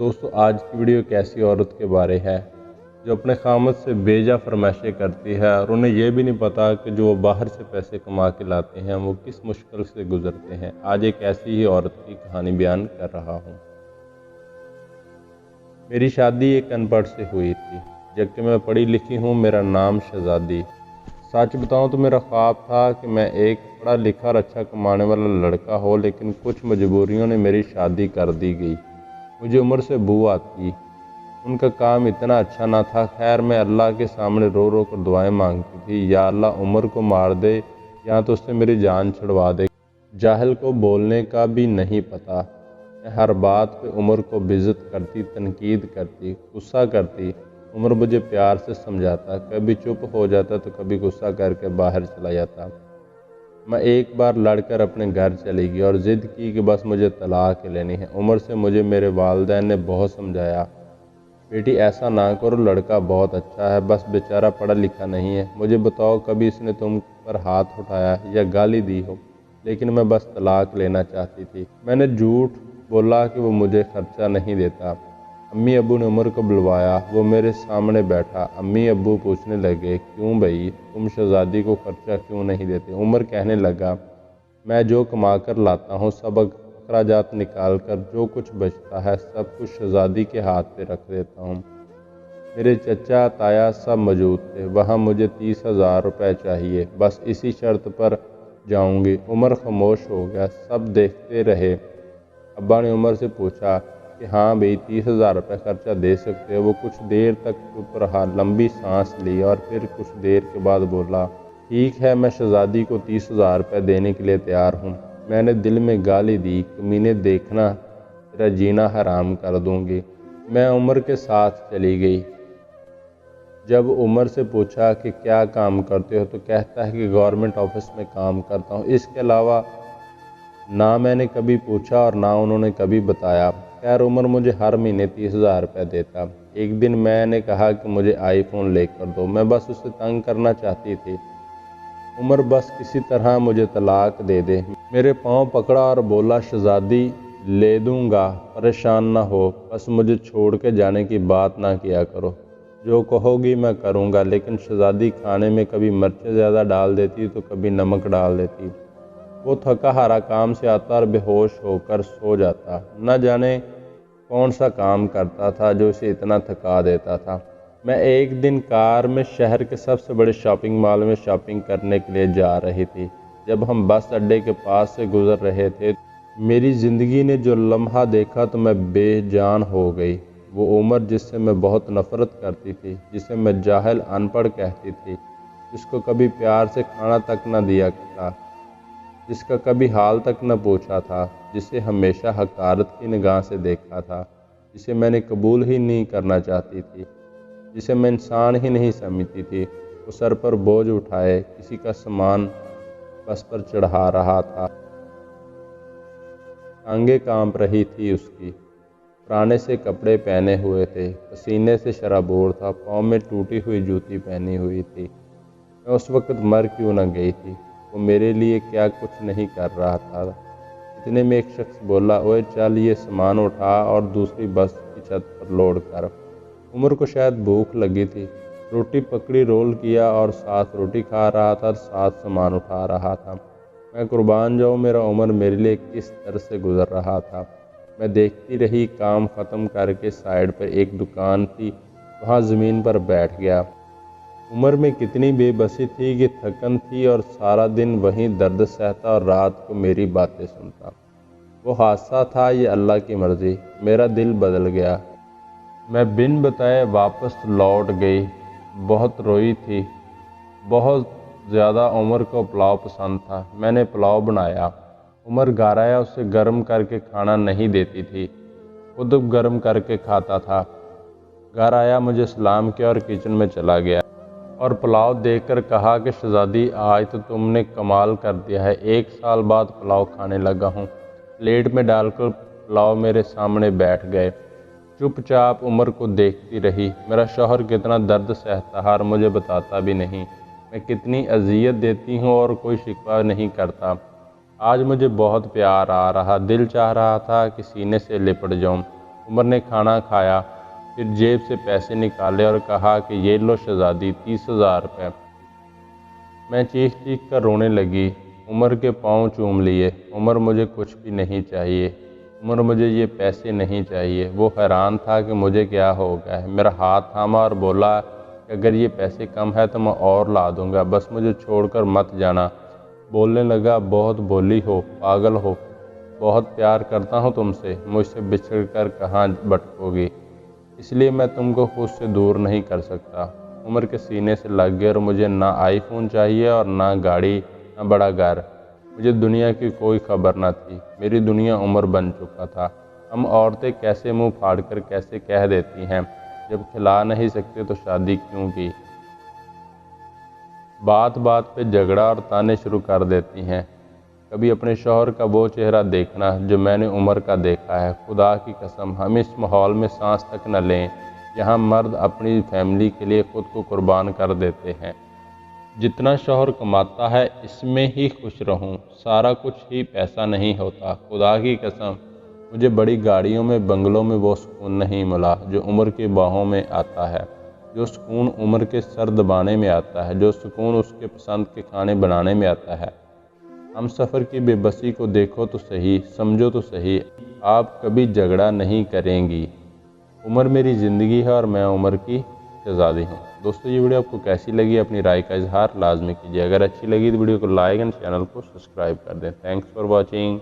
दोस्तों आज की वीडियो एक ऐसी औरत के बारे है जो अपने खामद से बेजा फरमाइशें करती है और उन्हें यह भी नहीं पता कि जो वो बाहर से पैसे कमा के लाते हैं वो किस मुश्किल से गुजरते हैं। आज एक ऐसी ही औरत की कहानी बयान कर रहा हूँ। मेरी शादी एक अनपढ़ से हुई थी, जबकि मैं पढ़ी लिखी हूँ। मेरा नाम शहजादी। सच बताऊँ तो मेरा ख्वाब था कि मैं एक पढ़ा लिखा और अच्छा कमाने वाला लड़का हो, लेकिन कुछ मजबूरियों ने मेरी शादी कर दी गई। मुझे उम्र से बू आती, उनका काम इतना अच्छा ना था। खैर मैं अल्लाह के सामने रो रो कर दुआएं मांगती थी, या अल्लाह उम्र को मार दे या तो उससे मेरी जान छुड़वा दे। जाहिल को बोलने का भी नहीं पता। मैं हर बात पे उम्र को बेइज्जत करती, तनकीद करती, गुस्सा करती। उम्र मुझे प्यार से समझाता, कभी चुप हो जाता तो कभी गुस्सा करके बाहर चला जाता। मैं एक बार लड़कर अपने घर चली गई और ज़िद की कि बस मुझे तलाक लेनी है। उम्र से मुझे मेरे वालिदैन ने बहुत समझाया, बेटी ऐसा ना करो, लड़का बहुत अच्छा है, बस बेचारा पढ़ा लिखा नहीं है। मुझे बताओ कभी इसने तुम पर हाथ उठाया या गाली दी हो? लेकिन मैं बस तलाक लेना चाहती थी। मैंने झूठ बोला कि वो मुझे खर्चा नहीं देता। अम्मी अब्बू ने उमर को बुलवाया, वो मेरे सामने बैठा। अम्मी अब्बू पूछने लगे, क्यों भाई, तुम शहजादी को खर्चा क्यों नहीं देते? उमर कहने लगा, मैं जो कमा कर लाता हूँ सब अखराजात निकाल कर जो कुछ बचता है सब कुछ शहजादी के हाथ पे रख देता हूँ। मेरे चचा ताया सब मौजूद थे। वहाँ मुझे 30,000 रुपये चाहिए, बस इसी शर्त पर जाऊँगी। उमर खामोश हो गया, सब देखते रहे। अब्बा ने उमर से पूछा कि हाँ भाई 30,000 रुपये खर्चा दे सकते हो? वो कुछ देर तक चुप रहा, लंबी सांस ली और फिर कुछ देर के बाद बोला, ठीक है, मैं शहजादी को 30,000 रुपये देने के लिए तैयार हूँ। मैंने दिल में गाली दी, कमीने देखना तेरा जीना हराम कर दूंगी। मैं उमर के साथ चली गई। जब उमर से पूछा कि क्या काम करते हो तो कहता है कि गवर्नमेंट ऑफिस में काम करता हूँ। इसके अलावा ना मैंने कभी पूछा और ना उन्होंने कभी बताया। खैर उमर मुझे हर महीने 30,000 रुपये देता। एक दिन मैंने कहा कि मुझे आईफोन लेकर दो, मैं बस उसे तंग करना चाहती थी। उमर बस किसी तरह मुझे तलाक दे दे। मेरे पाँव पकड़ा और बोला, शहजादी ले दूंगा, परेशान ना हो, बस मुझे छोड़ के जाने की बात ना किया करो। जो कहोगी मैं करूँगा। लेकिन शहजादी खाने में कभी मिर्चें ज़्यादा डाल देती तो कभी नमक डाल देती। वो थका हारा काम से आता और बेहोश होकर सो जाता। न जाने कौन सा काम करता था जो उसे इतना थका देता था। मैं एक दिन कार में शहर के सबसे बड़े शॉपिंग मॉल में शॉपिंग करने के लिए जा रही थी। जब हम बस अड्डे के पास से गुजर रहे थे, मेरी ज़िंदगी ने जो लम्हा देखा तो मैं बेजान हो गई। वो उमर जिससे मैं बहुत नफ़रत करती थी, जिसे मैं जाहिल अनपढ़ कहती थी, जिसको कभी प्यार से खाना तक न दिया था, जिसका कभी हाल तक न पूछा था, जिसे हमेशा हकारत की निगाह से देखा था, जिसे मैंने कबूल ही नहीं करना चाहती थी, जिसे मैं इंसान ही नहीं समझती थी, वो सर पर बोझ उठाए किसी का सामान बस पर चढ़ा रहा था। टांगे कांप रही थी उसकी, पुराने से कपड़े पहने हुए थे, पसीने से शराबोर था, पाँव में टूटी हुई जूती पहनी हुई थी। मैं उस वक्त मर क्यों न गई थी? वो मेरे लिए क्या कुछ नहीं कर रहा था? इतने में एक शख्स बोला, ओए चल ये सामान उठा और दूसरी बस की छत पर लोड कर। उमर को शायद भूख लगी थी। रोटी पकड़ी, रोल किया और साथ रोटी खा रहा था, साथ सामान उठा रहा था। मैं कुर्बान जाऊँ, मेरा उमर मेरे लिए किस तरह से गुजर रहा था। मैं देखती रही। काम ख़त्म करके साइड पर एक दुकान थी, वहाँ ज़मीन पर बैठ गया। उमर में कितनी बेबसी थी कि थकन थी और सारा दिन वहीं दर्द सहता और रात को मेरी बातें सुनता। वो हादसा था, ये अल्लाह की मर्ज़ी। मेरा दिल बदल गया। मैं बिन बताए वापस लौट गई। बहुत रोई थी, बहुत ज़्यादा। उमर को पुलाव पसंद था, मैंने पुलाव बनाया। उमर घर आया, उसे गर्म करके खाना नहीं देती थी, खुद गर्म करके खाता था। घर आया, मुझे सलाम किया और किचन में चला गया और पुलाव देखकर कहा कि शहजादी आज तो तुमने कमाल कर दिया है, 1 साल बाद पुलाव खाने लगा हूँ। प्लेट में डालकर पुलाव मेरे सामने बैठ गए। चुपचाप उमर को देखती रही। मेरा शौहर कितना दर्द सहता है और मुझे बताता भी नहीं। मैं कितनी अजियत देती हूँ और कोई शिकवा नहीं करता। आज मुझे बहुत प्यार आ रहा, दिल चाह रहा था कि सीने से लिपट जाऊँ। उमर ने खाना खाया, फिर जेब से पैसे निकाले और कहा कि ये लो शहजादी, 30,000 रुपये। मैं चीख चीख कर रोने लगी। उमर के पाँव चूम लिए। उमर, मुझे कुछ भी नहीं चाहिए। उमर, मुझे ये पैसे नहीं चाहिए। वो हैरान था कि मुझे क्या हो गया है। मेरा हाथ थामा और बोला कि अगर ये पैसे कम है तो मैं और ला दूँगा, बस मुझे छोड़कर मत जाना। बोलने लगा, बहुत भोली हो, पागल हो, बहुत प्यार करता हूँ तुमसे, मुझसे बिछड़ कर कहाँ भटकोगी, इसलिए मैं तुमको खुद से दूर नहीं कर सकता। उमर के सीने से लग गए और मुझे ना आईफोन चाहिए और ना गाड़ी, ना बड़ा घर। मुझे दुनिया की कोई खबर ना थी। मेरी दुनिया उमर बन चुका था। हम औरतें कैसे मुंह फाड़कर कैसे कह देती हैं, जब खिला नहीं सकते तो शादी क्यों की। बात बात पे झगड़ा और ताने शुरू कर देती हैं। कभी अपने शौहर का वो चेहरा देखना जो मैंने उमर का देखा है। खुदा की कसम, हम इस माहौल में सांस तक न लें। यहाँ मर्द अपनी फैमिली के लिए खुद को कुर्बान कर देते हैं। जितना शौहर कमाता है इसमें ही खुश रहूं। सारा कुछ ही पैसा नहीं होता। खुदा की कसम, मुझे बड़ी गाड़ियों में, बंगलों में वो सुकून नहीं मिला जो उमर की बाहों में आता है, जो सुकून उमर के सर दबाने में आता है, जो सुकून उसके पसंद के खाने बनाने में आता है। हम सफ़र की बेबसी को देखो तो सही, समझो तो सही, आप कभी झगड़ा नहीं करेंगी। उमर मेरी ज़िंदगी है और मैं उमर की शहज़ादी हूँ। दोस्तों, ये वीडियो आपको कैसी लगी, अपनी राय का इजहार लाजमी कीजिए। अगर अच्छी लगी तो वीडियो को लाइक एंड चैनल को सब्सक्राइब कर दें। Thanks for watching.